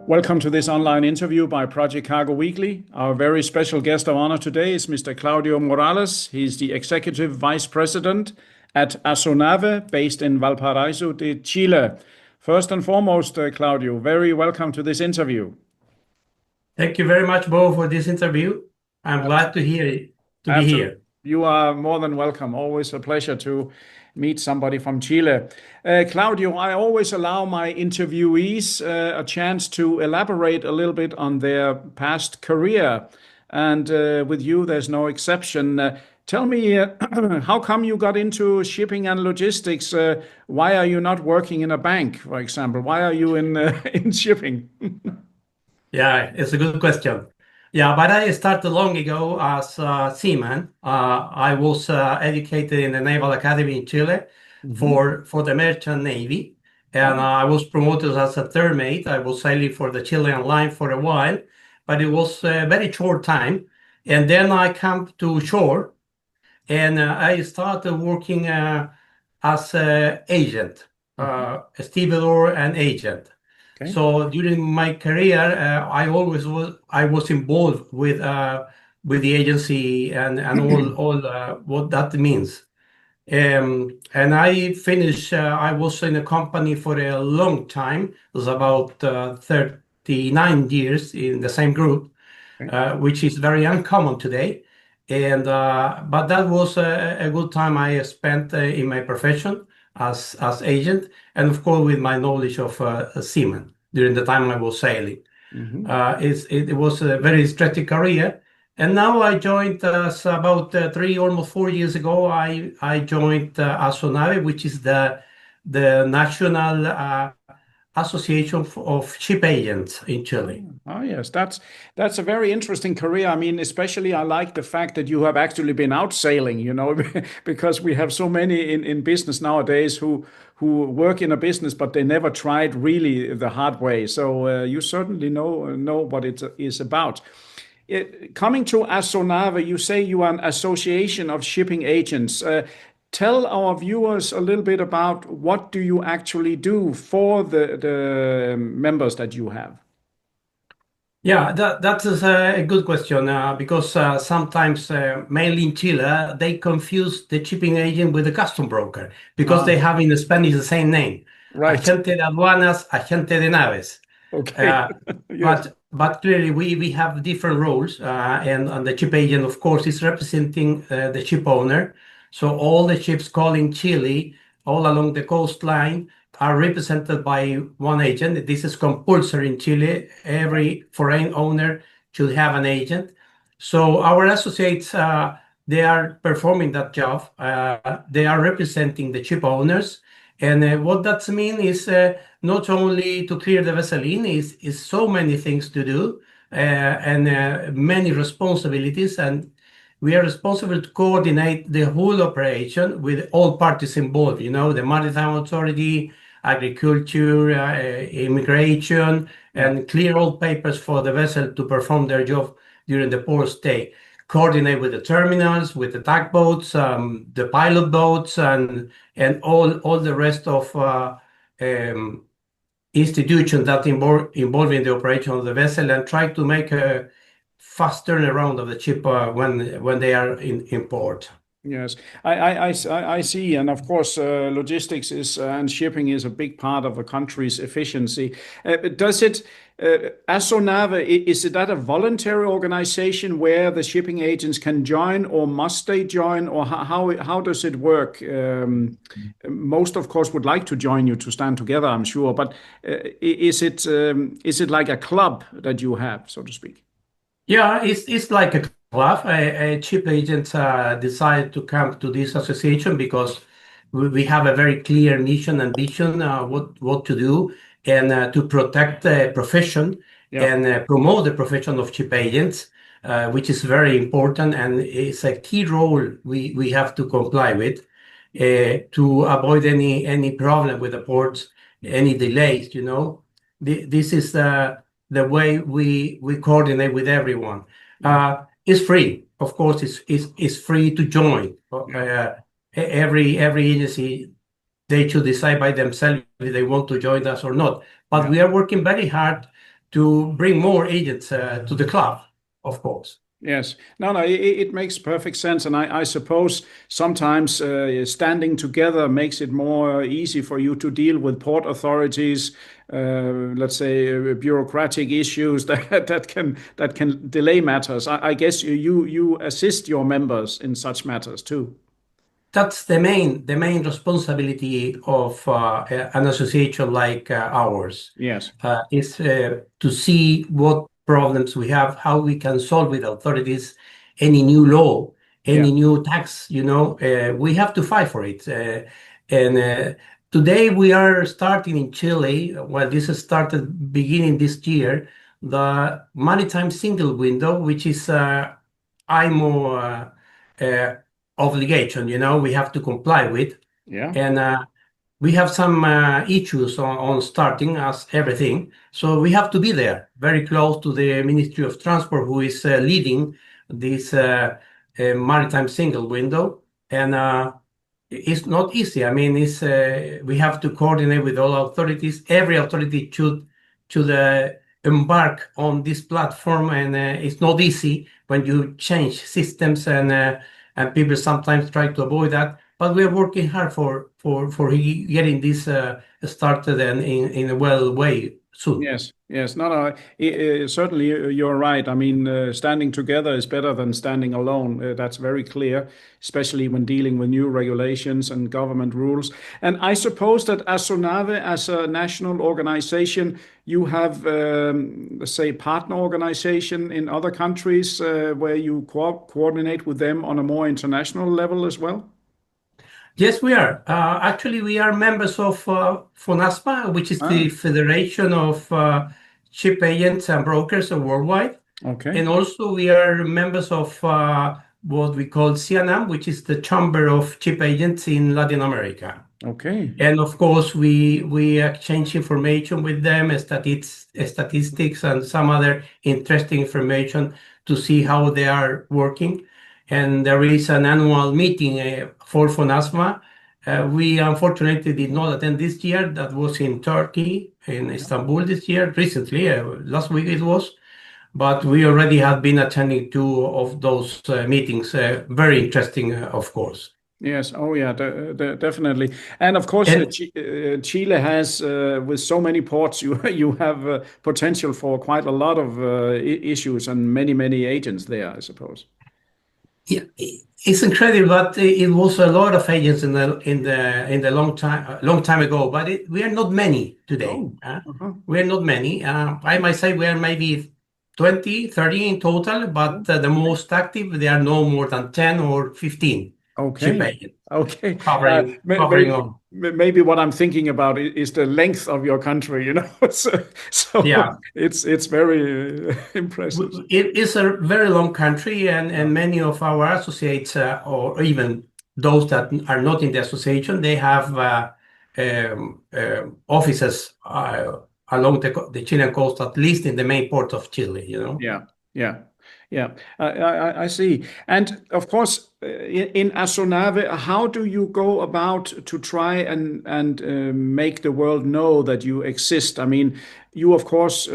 Welcome to this online interview by Project Cargo Weekly. Our very special guest of honor today is Mr. Claudio Morales. He's the Executive Vice President at ASONAVE, based in Valparaiso de Chile. First and foremost, Claudio, very welcome to this interview. Thank you very much, Bo, for this interview. I'm glad to be here. You are more than welcome. Always a pleasure to meet somebody from Chile. Claudio, I always allow my interviewees a chance to elaborate a little bit on their past career. And with you, there's no exception. Tell me, how come you got into shipping and logistics? Why are you not working in a bank, for example? Why are you in shipping? Yeah, it's a good question. Yeah, but I started long ago as a seaman. I was educated in the Naval Academy in Chile for the Merchant Navy, and I was promoted as a third mate. I was sailing for the Chilean line for a while, but it was a very short time. And then I came to shore, and I started working as an agent, a stevedore and agent. Okay. So during my career, I was involved with the agency and all what that means. And I finished. I was in a company for a long time. It was about 39 years in the same group, which is very uncommon today. And but that was a good time I spent in my profession as agent, and of course with my knowledge of seaman during the time I was sailing. It was a very strategic career, and now I joined about almost 4 years ago. I joined ASONAVE, which is the national association of ship agents in Chile. Oh yes, that's a very interesting career. I mean, especially I like the fact that you have actually been out sailing, because we have so many in business nowadays who work in a business, but they never tried really the hard way. So you certainly know what it is about. Coming to ASONAVE, you say you are an association of shipping agents. Tell our viewers a little bit about what do you actually do for the members that you have. Yeah, that is a good question because sometimes, mainly in Chile, they confuse the shipping agent with the custom broker because they have in Spanish the same name. Right. Agente de aduanas, agente de naves. Okay. Yes. But clearly we have different roles, and the ship agent, of course, is representing the ship owner. So all the ships calling Chile all along the coastline are represented by one agent. This is compulsory in Chile. Every foreign owner should have an agent. So our associates, they are performing that job. They are representing the ship owners. And what that means is not only to clear the vessel in, is so many things to do and many responsibilities. And we are responsible to coordinate the whole operation with all parties involved, the Maritime Authority, agriculture, immigration, and clear all papers for the vessel to perform their job during the port stay. Coordinate with the terminals, with the tugboats, the pilot boats, and all the rest of institutions that involved in the operation of the vessel, and try to make a fast turnaround of the ship when they are in port. Yes, I see, and of course, logistics and shipping is a big part of a country's efficiency. ASONAVE, is it that a voluntary organization where the shipping agents can join, or must they join, or how does it work? Most, of course, would like to join you to stand together, I'm sure, but is it like a club that you have, so to speak? Yeah, it's like a club. Ship agents decided to come to this association because we have a very clear mission and vision, what to do, and to protect the profession and promote the profession of ship agents, which is very important, and it's a key role we have to comply with to avoid any problem with the ports, any delays. This is the way we coordinate with everyone. It's free, of course. It's free to join. Every agency, they should decide by themselves if they want to join us or not. But we are working very hard to bring more agents to the club, of course. Yes. No, it makes perfect sense. And I suppose sometimes standing together makes it more easy for you to deal with port authorities, let's say bureaucratic issues that can delay matters. I guess you assist your members in such matters too. That's the main responsibility of an association like ours. Yes. Is to see what problems we have, how we can solve with authorities, any new law, Yeah. any new tax, we have to fight for it. And today we are starting in Chile, well, this has started beginning this year, the maritime single window, which is IMO obligation, we have to comply with. Yeah. And we have some issues on starting as everything. So we have to be there, very close to the Ministry of Transport, who is leading this maritime single window. And it's not easy. I mean, we have to coordinate with all authorities. Every authority should embark on this platform, and it's not easy when you change systems, and people sometimes try to avoid that. But we are working hard for getting this started and in a well way soon. Yes, yes. No, certainly you're right. I mean, standing together is better than standing alone. That's very clear, especially when dealing with new regulations and government rules. And I suppose that ASONAVE, as a national organization, you have, let's say, partner organization in other countries where you coordinate with them on a more international level as well? Yes, we are. Actually, we are members of FONASPA, which is the Federation of Ship Agents and Brokers worldwide. Okay. And also we are members of what we call CNM, which is the Chamber of Ship Agents in Latin America. Okay. And of course, we exchange information with them, statistics, and some other interesting information to see how they are working. And there is an annual meeting for FONASMA. We unfortunately did not attend this year. That was in Turkey, in Istanbul this year, recently, last week it was. But we already have been attending 2 of those meetings. Very interesting, of course. Yes. Oh, yeah, definitely. And of course, Chile has, with so many ports, you have potential for quite a lot of issues and many agents there, I suppose. Yeah, it's incredible, but it was a lot of agents in the long time ago. But we are not many today. We are not many. I might say we are maybe 20, 30 in total, but the most active, there are no more than 10 or 15 ship agents. Okay. Covering on. Maybe what I'm thinking about is the length of your country, so yeah, it's very impressive. It is a very long country, and many of our associates, or even those that are not in the association, they have offices along the Chilean coast, at least in the main port of Chile. Yeah. I see. And of course, in ASONAVE, how do you go about to try and make the world know that you exist? I mean, you, of course,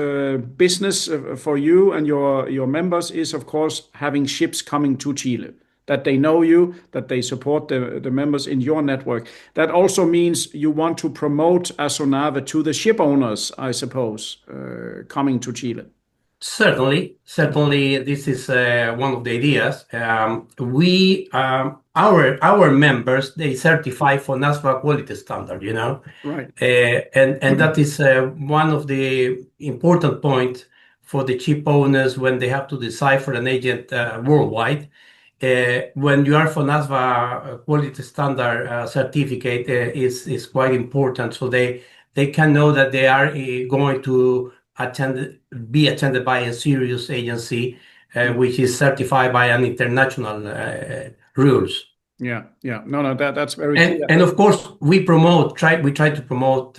business for you and your members is, of course, having ships coming to Chile, that they know you, that they support the members in your network. That also means you want to promote ASONAVE to the ship owners, I suppose, coming to Chile. Certainly, this is one of the ideas. Our members, they certify for NASFA quality standard, Right. And that is one of the important points for the ship owners when they have to decide for an agent worldwide. When you are for NASFA quality standard certificate is quite important, so they can know that they are going to be attended by a serious agency, which is certified by an international rules. Yeah. No, that's very clear. And of course, we try to promote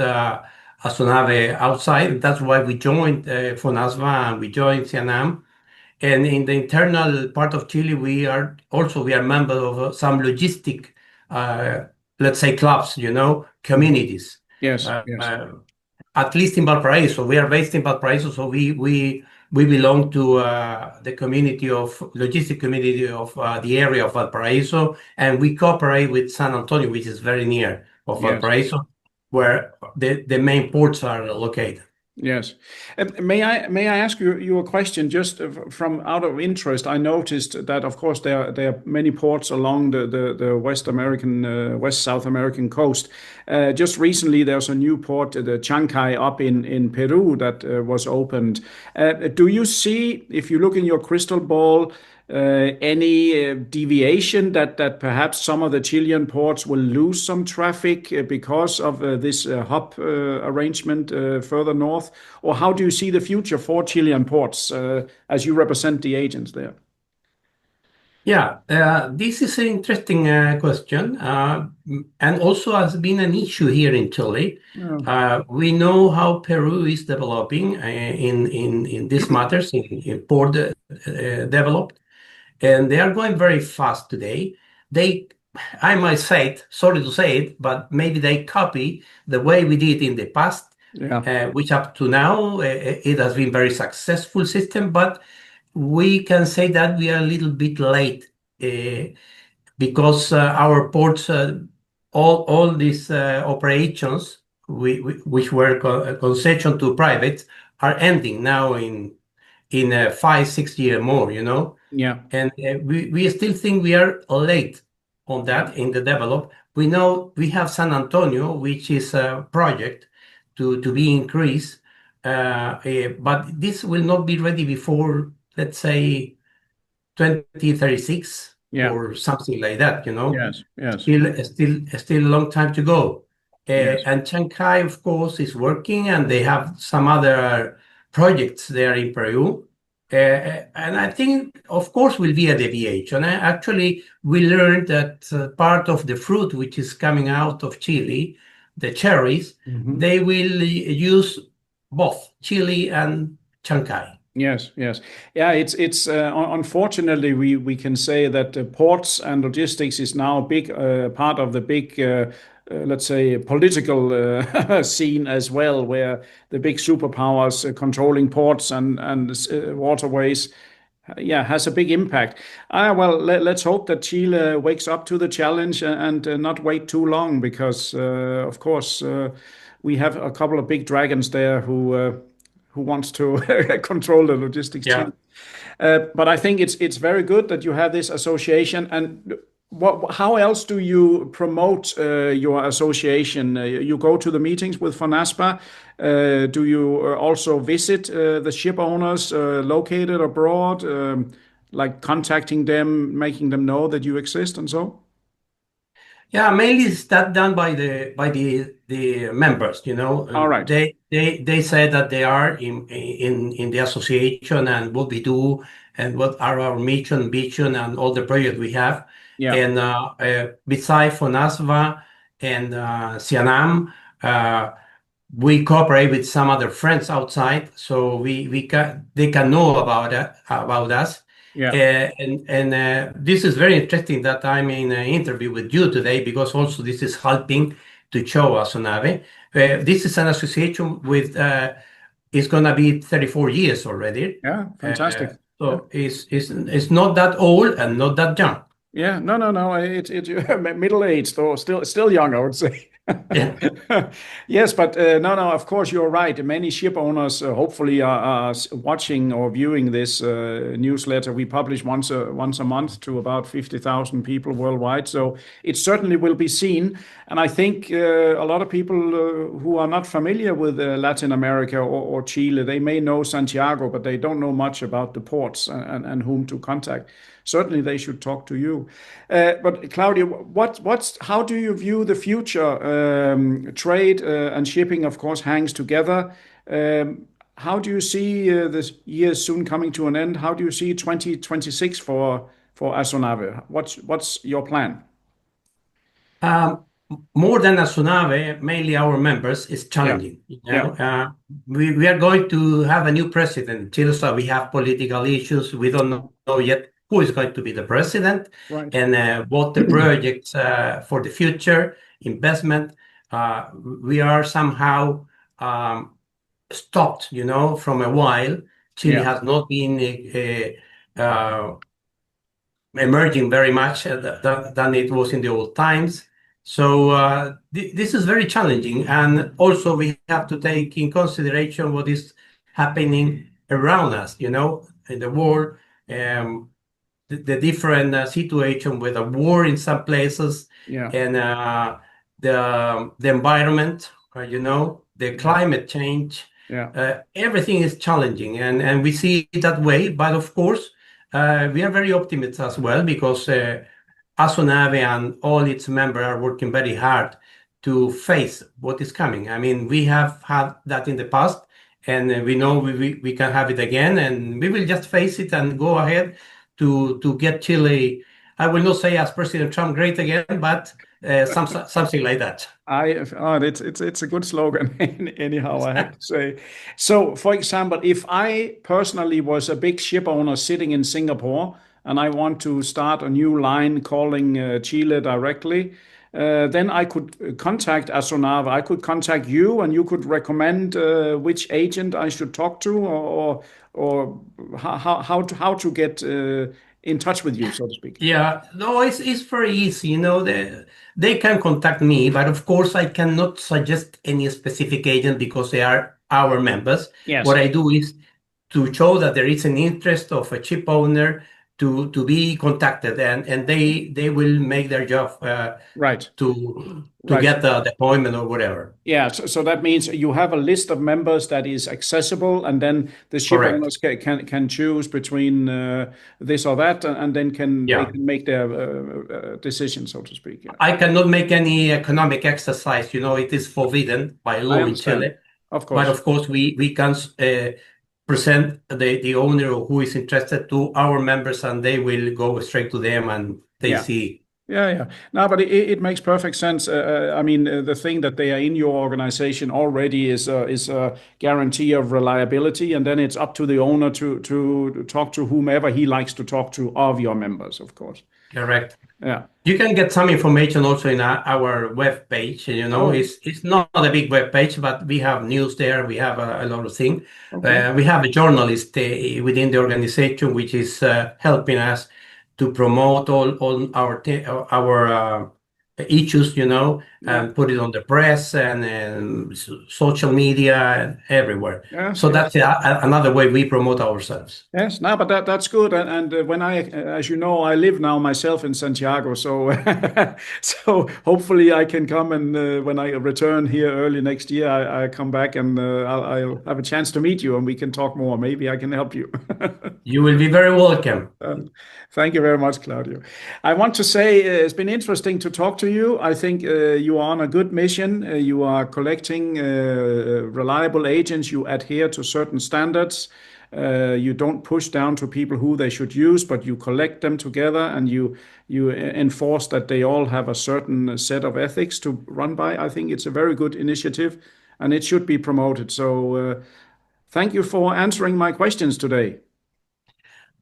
ASONAVE outside. That's why we joined FONASVA and we joined CNAM. And in the internal part of Chile, we are members of some logistic, let's say, clubs, communities. Yes. at least in Valparaiso. We are based in Valparaiso, so we belong to the logistic community of the area of Valparaiso, and we cooperate with San Antonio, which is very near of Yes. Valparaiso, where the main ports are located. Yes. May I ask you a question just from out of interest? I noticed that, of course, there are many ports along the West South American coast. Just recently, there's a new port, the Chancay up in Peru, that was opened. Do you see, if you look in your crystal ball, any deviation that perhaps some of the Chilean ports will lose some traffic because of this hub arrangement further north? Or how do you see the future for Chilean ports as you represent the agents there? Yeah, this is an interesting question, and also has been an issue here in Chile. We know how Peru is developing in these matters, in port developed, and they are going very fast today. I might say it, sorry to say it, but maybe they copy the way we did in the past, which up to now it has been very successful system, but we can say that we are a little bit late because our ports, all these operations, which were concession to private, are ending now in 5-6 years more, Yeah. And we still think we are late on that in the develop. We know we have San Antonio, which is a project to be increased, but this will not be ready before, let's say, 2036 or something like that, Yes, yes. Still a long time to go. Yes. And Chancay, of course, is working, and they have some other projects there in Peru. And I think, of course, will be a deviation. Actually, we learned that part of the fruit which is coming out of Chile, the cherries, they will use both Chile and Chancay. Yes, yes. Yeah, it's unfortunately we can say that ports and logistics is now a big part of the big let's say political scene as well, where the big superpowers controlling ports and waterways has a big impact. Well, let's hope that Chile wakes up to the challenge and not wait too long, because of course we have a couple of big dragons there who wants to control the logistics too. But I think it's very good that you have this association. And how else do you promote your association? You go to the meetings with FONASPA. Do you also visit the ship owners located abroad, like contacting them, making them know that you exist and so? Yeah, mainly it's that done by the members. All right. They say that they are in the association and what we do and what are our mission, vision, and all the projects we have. Yeah. And besides FONASPA and CIANAM, we cooperate with some other friends outside, so they can know about us. Yeah. And this is very interesting that I'm in an interview with you today, because also this is helping to show ASONAVE. This is an association with it's gonna be 34 years already. Yeah, fantastic. So it's not that old and not that young. Yeah, no. It's middle-aged or still young, I would say. Yeah. Yes, but no. Of course, you're right. Many ship owners hopefully are watching or viewing this newsletter. We publish once a month to about 50,000 people worldwide, so it certainly will be seen. And I think a lot of people who are not familiar with Latin America or Chile, they may know Santiago, but they don't know much about the ports and whom to contact. Certainly, they should talk to you. But Claudio, how do you view the future? Trade and shipping, of course, hangs together. How do you see this year soon coming to an end? How do you see 2026 for ASONAVE? What's your plan? More than ASONAVE, mainly our members, is challenging. We are going to have a new president in Chile, so we have political issues. We don't know yet who is going to be the president, right, and what the projects for the future investment. We are somehow stopped, from a while. Chile Yeah. has not been emerging very much than it was in the old times. So this is very challenging. And also we have to take in consideration what is happening around us, in the world, the different situation with a war in some places, Yeah. and the environment, the climate change. Yeah. Everything is challenging, and we see it that way. But of course, we are very optimistic as well, because ASONAVE and all its members are working very hard to face what is coming. I mean, we have had that in the past, and we know we can have it again, and we will just face it and go ahead to get Chile. I will not say as President Trump great again, but something like that. It's a good slogan. Anyhow, I have to say. So, for example, if I personally was a big ship owner sitting in Singapore and I want to start a new line calling Chile directly, then I could contact ASONAVE. I could contact you, and you could recommend which agent I should talk to, or how to get in touch with you, so to speak. Yeah, no, it's very easy. They can contact me, but of course I cannot suggest any specific agent because they are our members. Yes. What I do is to show that there is an interest of a ship owner to be contacted, and they will make their job Right. to Right. get the appointment or whatever. Yeah, so that means you have a list of members that is accessible, and then the ship Correct. owners can choose between this or that, and then they Yeah. can make their decision, so to speak. Yeah, I cannot make any economic exercise. It is forbidden by I law in understand. Chile. Of But course. of course, we can present the owner who is interested to our members, and they will go straight to them, and they Yeah. see. Yeah. No, but it makes perfect sense. I mean, the thing that they are in your organization already is a guarantee of reliability, and then it's up to the owner to talk to whomever he likes to talk to of your members, of course. Correct. Yeah. You can get some information also in our web page. Oh, It's not a big web page, but we have news there. We have a lot of things. okay. We have a journalist within the organization which is helping us to promote all our issues, Yeah. and put it on the press and social media and everywhere. Yes. So Yes. that's another way we promote ourselves. Yes, no, but that's good. And when as you know, I live now myself in Santiago, so so hopefully I can come, and when I return here early next year, I come back, and I'll have a chance to meet you, and we can talk more. Maybe I can help you. You will be very welcome. Thank you very much, Claudio. I want to say it's been interesting to talk to you. I think you are on a good mission. You are collecting reliable agents. You adhere to certain standards. You don't push down to people who they should use, but you collect them together, and you enforce that they all have a certain set of ethics to run by. I think it's a very good initiative, and it should be promoted. So thank you for answering my questions today.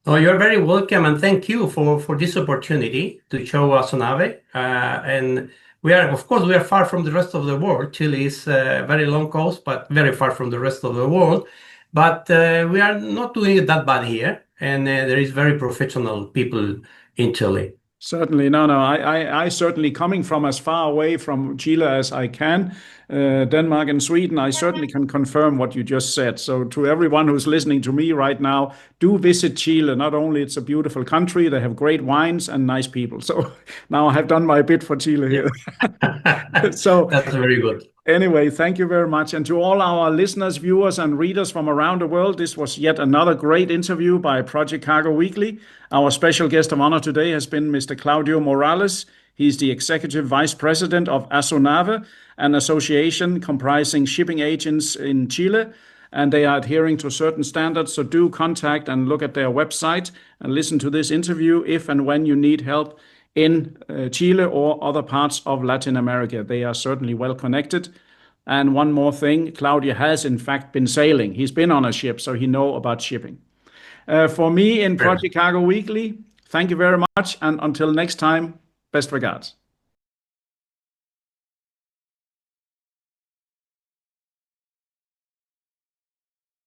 Oh, you're very welcome, and thank you for this opportunity to show us ASONAVE. And of course, we are far from the rest of the world. Chile is a very long coast, but very far from the rest of the world. But we are not doing it that bad here, and there is very professional people in Chile. Certainly. No. I certainly, coming from as far away from Chile as I can, Denmark and Sweden, I certainly can confirm what you just said. So to everyone who's listening to me right now, do visit Chile. Not only it's a beautiful country, they have great wines and nice people. So now I have done my bit for Chile here. So that's very good. Anyway, thank you very much. And to all our listeners, viewers, and readers from around the world, this was yet another great interview by Project Cargo Weekly. Our special guest of honor today has been Mr. Claudio Morales. He's the Executive Vice President of ASONAVE, an association comprising shipping agents in Chile, and they are adhering to certain standards. So do contact and look at their website and listen to this interview if and when you need help in Chile or other parts of Latin America. They are certainly well connected. And one more thing, Claudio has in fact been sailing. He's been on a ship, so he knows about shipping. For me in Project Cargo Weekly, thank you very much. And until next time, best regards.